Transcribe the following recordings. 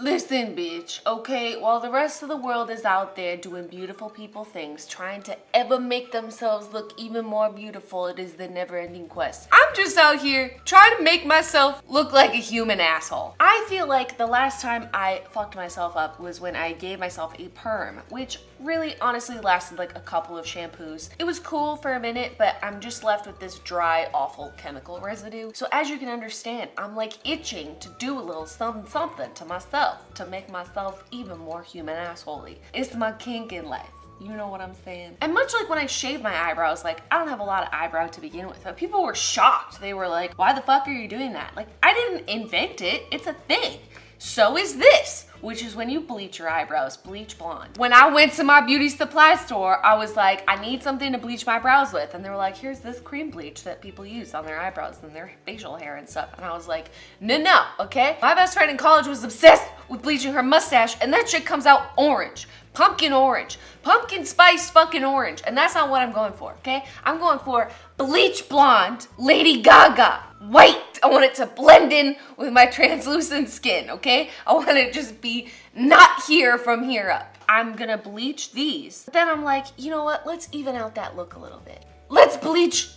Listen, bitch, okay? While the rest of the world is out there doing beautiful people things, trying to ever make themselves look even more beautiful, it is the never-ending quest. I'm just out here trying to make myself look like a human asshole. I feel like the last time I fucked myself up was when I gave myself a perm, which really honestly lasted like a couple of shampoos. It was cool for a minute, but I'm just left with this dry, awful chemical residue. So as you can understand, I'm like itching to do a little something to myself to make myself even more human assholey. It's my kink in life. You know what I'm saying? And much like when I shaved my eyebrows, like I don't have a lot of eyebrow to begin with, but people were shocked. They were like, why the fuck are you doing that? Like, I didn't invent it, it's a thing. So is this, which is when you bleach your eyebrows, bleach blonde. When I went to my beauty supply store, I was like, I need something to bleach my brows with. And they were like, here's this cream bleach that people use on their eyebrows and their facial hair and stuff. And I was like, no, okay? My best friend in college was obsessed with bleaching her mustache, and that shit comes out orange. Pumpkin orange. Pumpkin spice fucking orange. And that's not what I'm going for, okay? I'm going for bleach blonde, Lady Gaga, white. I want it to blend in with my translucent skin, okay? I want it to just be not here from here up. I'm gonna bleach these. But then I'm like, you know what? Let's even out that look a little bit. Let's bleach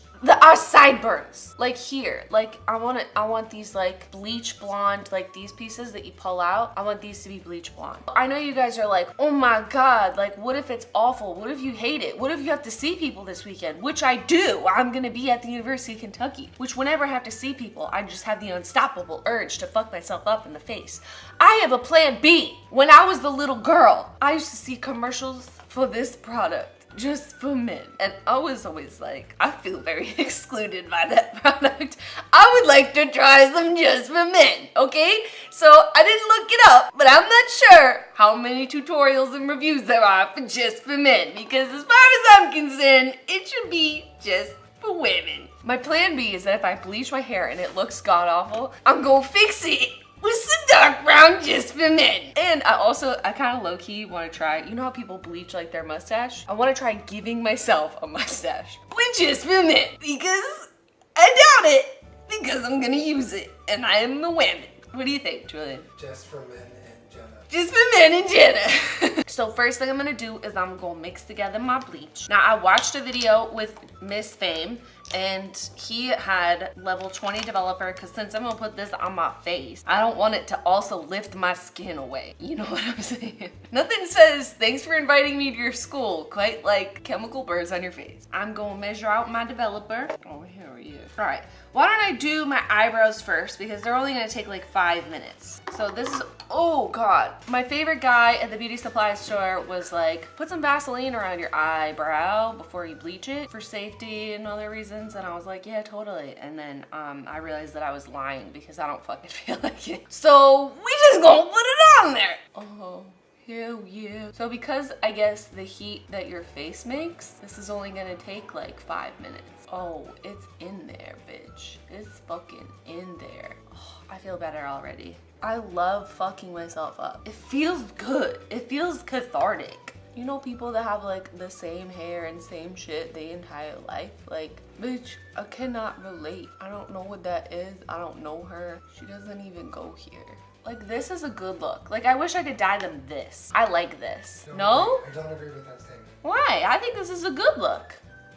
our sideburns, like here. Like I want these like bleach blonde, like these pieces that you pull out. I want these to be bleach blonde. I know you guys are like, oh my God, like what if it's awful? What if you hate it? What if you have to see people this weekend? Which I do. I'm gonna be at the University of Kentucky, which whenever I have to see people, I just have the unstoppable urge to fuck myself up in the face. I have a plan B. When I was the little girl, I used to see commercials for this product. Just for men. And I was always like, I feel very excluded by that product. I would like to try some just for men, okay? So I didn't look it up, but I'm not sure how many tutorials and reviews there are for just for men, because as far as I'm concerned, it should be just for women. My plan B is that if I bleach my hair and it looks god-awful, I'm gonna fix it with some dark brown just for men. And I kind of low-key want to try, you know how people bleach like their mustache? I want to try giving myself a mustache with just for men, because I doubt it, because I'm gonna use it and I am a woman. What do you think, Julian? Just for men and Jenna. Just for men and Jenna. So first thing I'm gonna do is I'm gonna mix together my bleach. Now I watched a video with Miss Fame, and he had level 20 developer, because since I'm gonna put this on my face, I don't want it to also lift my skin away. You know what I'm saying? Nothing says thanks for inviting me to your school quite like chemical burns on your face. I'm gonna measure out my developer. Oh, here he is. All right, why don't I do my eyebrows first, because they're only gonna take like 5 minutes. So this is, oh God. My favorite guy at the beauty supply store was like, put some Vaseline around your eyebrow before you bleach it for safety and other reasons. And I was like, yeah, totally. And then I realized that I was lying because I don't fucking feel like it. So we just gonna put it on there. Oh, hell yeah. So because I guess the heat that your face makes, this is only gonna take like 5 minutes. Oh, it's in there, bitch. It's fucking in there. Oh, I feel better already. I love fucking myself up. It feels good. It feels cathartic. You know people that have like the same hair and same shit the entire life? Like, bitch, I cannot relate. I don't know what that is. I don't know her. She doesn't even go here. Like, this is a good look. Like, I wish I could dye them this. I like this. No? I don't agree with that statement. Why? I think this is a good look.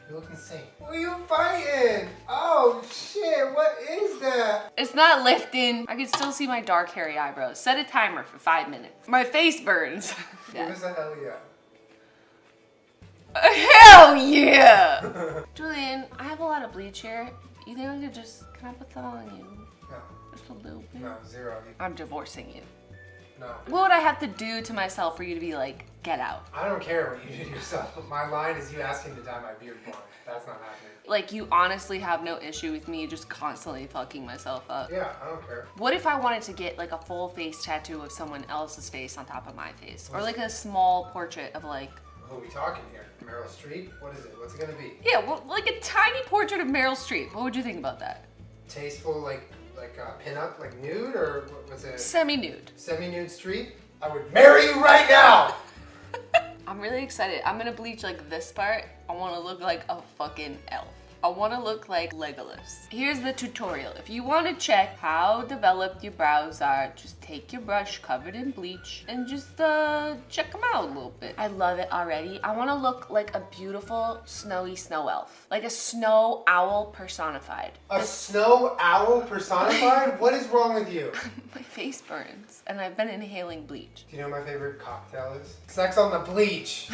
You look insane. What are you fighting? Oh shit, what is that? It's not lifting. I can still see my dark hairy eyebrows. Set a timer for 5 minutes. My face burns. Give us a hell yeah. Hell yeah! Julian, I have a lot of bleach here. You think I could just, can I put some on you? No. Just a little bit? No, zero. I'm divorcing you. No. What would I have to do to myself for you to be like, get out? I don't care what you do to yourself. My line is you asking to dye my beard blonde. That's not happening. Like, you honestly have no issue with me just constantly fucking myself up. Yeah, I don't care. What if I wanted to get like a full face tattoo of someone else's face on top of my face? Or like a small portrait of like... Who are we talking here? Meryl Streep? What is it? What's it gonna be? Yeah, well, like a tiny portrait of Meryl Streep. What would you think about that? Tasteful, like pin-up, like nude, or what's it? Semi-nude. Semi-nude Streep? I would marry you right now! I'm really excited. I'm gonna bleach like this part. I wanna look like a fucking elf. I want to look like Legolas. Here's the tutorial. If you want to check how developed your brows are, just take your brush covered in bleach and just check them out a little bit. I love it already. I want to look like a beautiful snowy snow elf. Like a snow owl personified. A snow owl personified? What is wrong with you? My face burns and I've been inhaling bleach. Do you know what my favorite cocktail is? Sex on the bleach.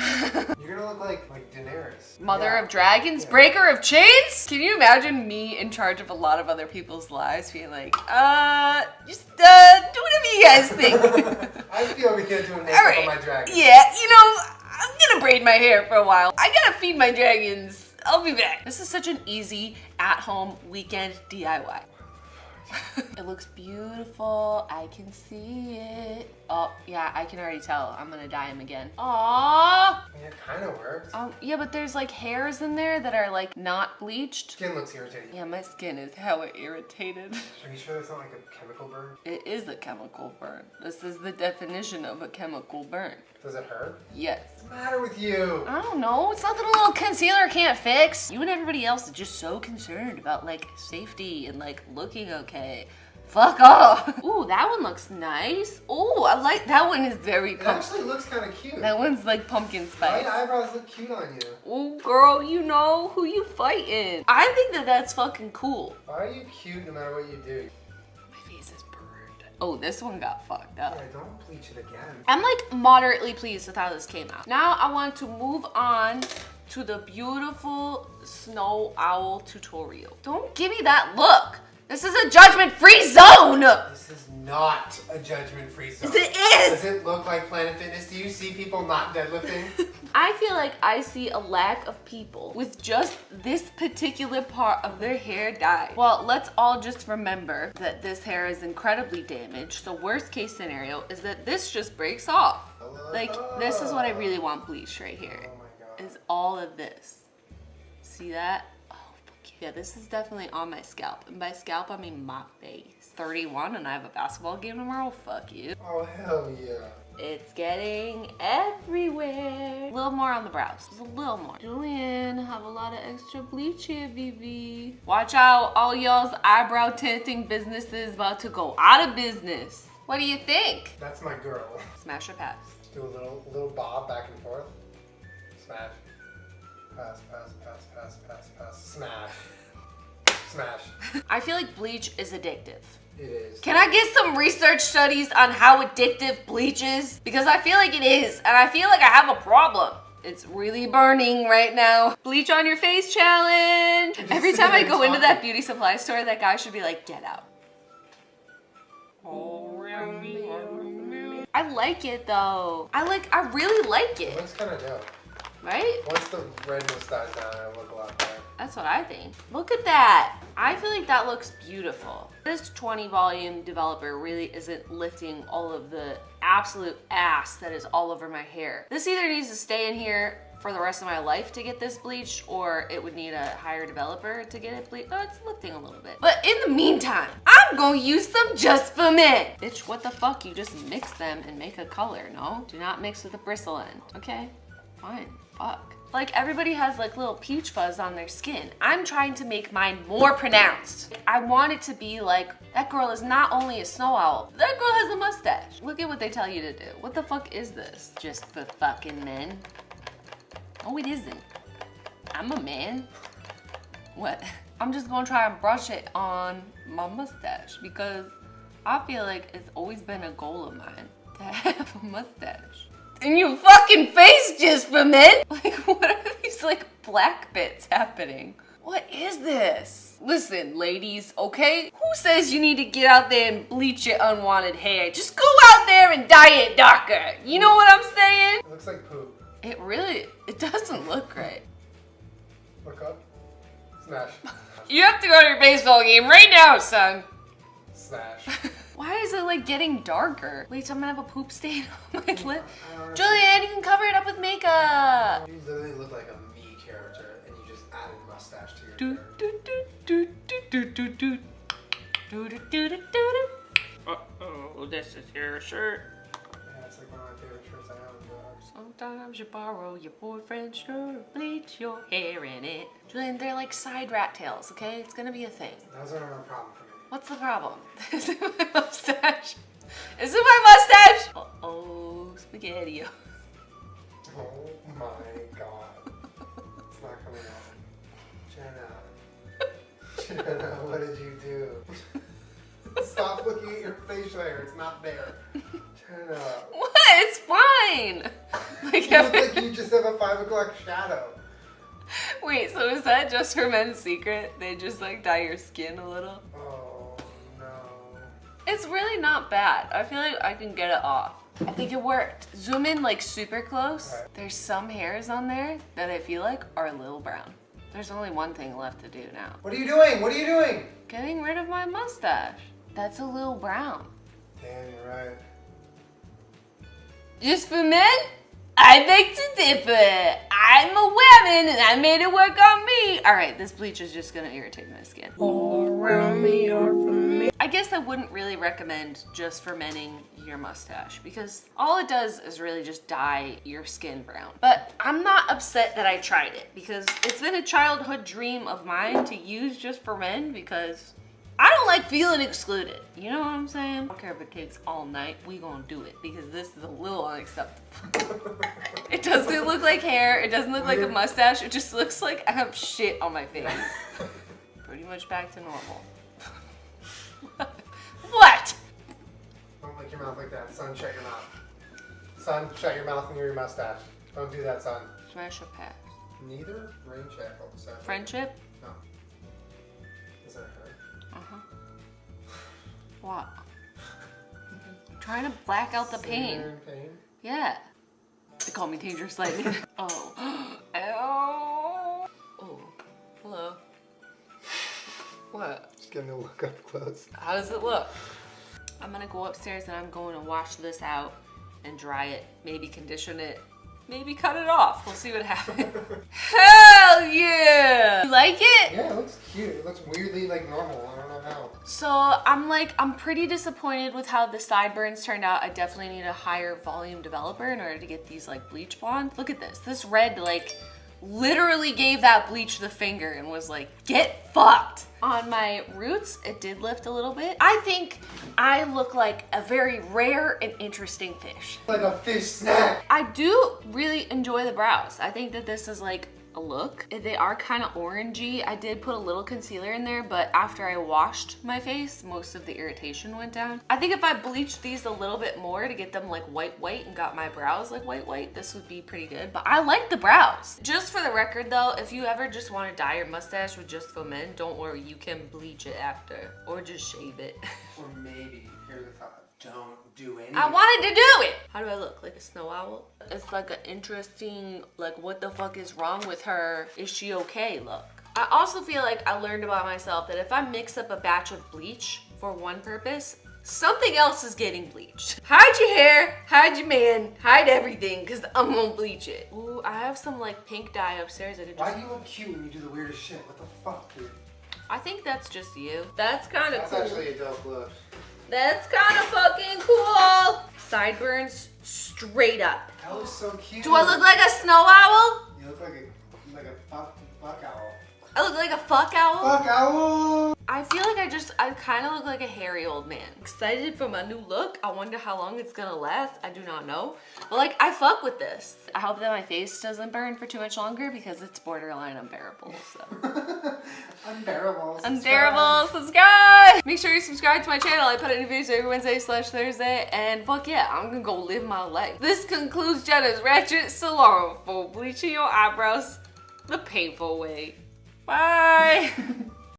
You're gonna look like Daenerys. Mother of dragons, breaker of chains? Can you imagine me in charge of a lot of other people's lives being like, just do whatever you guys think. I'd be over here doing makeup on my dragon. Yeah, you know, I'm gonna braid my hair for a while. I gotta feed my dragons. I'll be back. This is such an easy at-home weekend DIY. It looks beautiful. I can see it. Oh, yeah, I can already tell. I'm gonna dye him again. Aww. I mean, it kind of worked. Yeah, but there's like hairs in there that are like not bleached. Skin looks irritating. Yeah, my skin is hella irritated. Are you sure that's not like a chemical burn? It is a chemical burn. This is the definition of a chemical burn. Does it hurt? Yes. What's the matter with you? I don't know. It's nothing a little concealer can't fix. You and everybody else are just so concerned about like safety and like looking okay. Fuck off. Ooh, that one looks nice. Ooh, I like that one. Is very It actually looks kind of cute. That one's like pumpkin spice. My eyebrows look cute on you. Ooh, girl, you know who you fighting. I think that that's fucking cool. Why are you cute no matter what you do? My face is burned. Oh, this one got fucked up. Yeah, don't bleach it again. I'm like moderately pleased with how this came out. Now I want to move on to the beautiful snow owl tutorial. Don't give me that look. This is a judgment-free zone! This is not a judgment-free zone. Yes, it is! Does it look like Planet Fitness? Do you see people not deadlifting? I feel like I see a lack of people with just this particular part of their hair dyed. Well, let's all just remember that this hair is incredibly damaged, so worst case scenario is that this just breaks off. Like, this is what I really want bleached right here. Oh my God. Is all of this. See that? Yeah, this is definitely on my scalp. And by scalp, I mean my face. 31 and I have a basketball game tomorrow? Fuck you. Oh, hell yeah. It's getting everywhere. A little more on the brows. Just a little more. Julian, have a lot of extra bleach here, BB. Watch out, all y'all's eyebrow tinting businesses about to go out of business. What do you think? That's my girl. Smash or pass? Do a little bob back and forth. Smash. Pass, pass, pass, pass, pass, pass. Smash. Smash. I feel like bleach is addictive. It is. Can I get some research studies on how addictive bleach is? Because I feel like it is, and I feel like I have a problem. It's really burning right now. Bleach on your face challenge. Every time I go into that beauty supply store, that guy should be like, get out. I like it though. I really like It it. looks kind of dope. Right? Once the red mustache down, it'll look a lot better. That's what I think. Look at that. I feel like that looks beautiful. This 20 volume developer really isn't lifting all of the absolute ass that is all over my hair. This either needs to stay in here for the rest of my life to get this bleached, or it would need a higher developer to get it bleached. Oh, it's lifting a little bit. But in the meantime, I'm gonna use some just for men. Bitch, what the fuck? You just mix them and make a color, no? Do not mix with a bristle end, okay? Fine, fuck. Like everybody has like little peach fuzz on their skin. I'm trying to make mine more pronounced. I want it to be like, that girl is not only a snow owl, that girl has a mustache. Look at what they tell you to do. What the fuck is this? Just for fucking men? No, it isn't. I'm a man. What? I'm just gonna try and brush it on my mustache because I feel like it's always been a goal of mine to have a mustache. And your fucking face just for men? Like, what are these like black bits happening? What is this? Listen, ladies, okay? Who says you need to get out there and bleach your unwanted hair? Just go out there and dye it darker. You know what I'm saying? It looks like poop. It doesn't look right. Look up. Smash. You have to go to your baseball game right now, son. Smash. Why is it like getting darker? Wait, so I'm gonna have a poop stain on my lip? Honestly, Julian, you can cover it up with makeup. you literally look like a me character and you just added mustache to your Do, hair. do, do, do, do, do, do. Do, do, do, do, do, do. Uh-oh, this is your shirt. Yeah, It's like one of my favorite shirts I own. Sometimes you borrow your boyfriend's shirt to bleach your hair in it. Julian, they're like side rat tails, okay? It's gonna be a thing. Those are no problem for me. What's the problem? Is it my mustache? Is it my mustache? Uh-oh, spaghetti. Oh my god. It's not coming out. Jenna, what did you do? Stop looking at your facial hair. It's not there. Jenna. What? It's fine. Like, You look like you just have a 5 o'clock shadow. wait, so is that just for men's secret? They just like dye your skin a little? Oh no. It's really not bad. I feel like I can get it off. I think it worked. Zoom in like super close. Right. There's some hairs on there that I feel like are a little brown. There's only one thing left to do now. What are you doing? What are you doing? Getting rid of my mustache. That's a little brown. Damn, you're right. Just for men? I beg to differ. I'm a woman and I made it work on me. All right, this bleach is just gonna irritate my skin. All around me are for me. I guess I wouldn't really recommend just fermenting your mustache because all it does is really just dye your skin brown. But I'm not upset that I tried it because it's been a childhood dream of mine to use just for men because I don't like feeling excluded. You know what I'm saying? I don't care if it takes all night, we gonna do it because this is a little unacceptable. It doesn't look like hair, it doesn't look like a mustache, it just looks like I have shit on my face. Pretty much back to normal. What? Don't lick your mouth like that. Son, shut your mouth. Son, shut your mouth near your mustache. Don't do that, son. Smash or pass? Neither? Rain check all of a sudden. Friendship? No. Is that her? Uh-huh. What? I'm trying to black out the pain. You're in pain? Yeah. They call me Dangerous Lightning. Oh. Ow. Oh. Hello. What? Just getting a look up close. How does it look? I'm gonna go upstairs and I'm going to wash this out and dry it, maybe condition it, maybe cut it off. We'll see what happens. Hell yeah! You like it? Yeah, it looks cute. It looks weirdly like normal. I don't know how. So I'm pretty disappointed with how the sideburns turned out. I definitely need a higher volume developer in order to get these like bleach blonde. Look at this. This red like literally gave that bleach the finger and was like, get fucked. On my roots, it did lift a little bit. I think I look like a very rare and interesting fish. Like a fish snack. I do really enjoy the brows. I think that this is like a look. They are kind of orangey. I did put a little concealer in there, but after I washed my face, most of the irritation went down. I think if I bleached these a little bit more to get them like white and got my brows like white, this would be pretty good. But I like the brows. Just for the record though, if you ever just want to dye your mustache with just for men, don't worry, you can bleach it after or just shave it. Or maybe, here's a thought. Don't do anything. I wanted to do it. How do I look? Like a snow owl? It's like an interesting, like what the fuck is wrong with her? Is she okay look. I also feel like I learned about myself that if I mix up a batch of bleach for one purpose, something else is getting bleached. Hide your hair, hide your man, hide everything, because I'm gonna bleach it. Ooh, I have some like pink dye upstairs. Why do you look cute when you do the weirdest shit? What the fuck, dude? I think that's just you. That's kind of That's cool. actually a dope look. That's kind of fucking cool. Sideburns straight up. That looks so cute. Do I look like a snow owl? You look like a fuck owl. I look like a fuck owl? Fuck owl! I feel like I kind of look like a hairy old man. Excited for my new look. I wonder how long it's gonna last. I do not know. But like, I fuck with this. I hope that my face doesn't burn for too much longer because it's borderline unbearable, so. Unbearable. Unbearable, subscribe! Make sure you subscribe to my channel. I put out new videos every Wednesday/Thursday. And fuck yeah, I'm gonna go live my life. This concludes Jenna's Ratchet Salon for bleaching your eyebrows the painful way. Bye!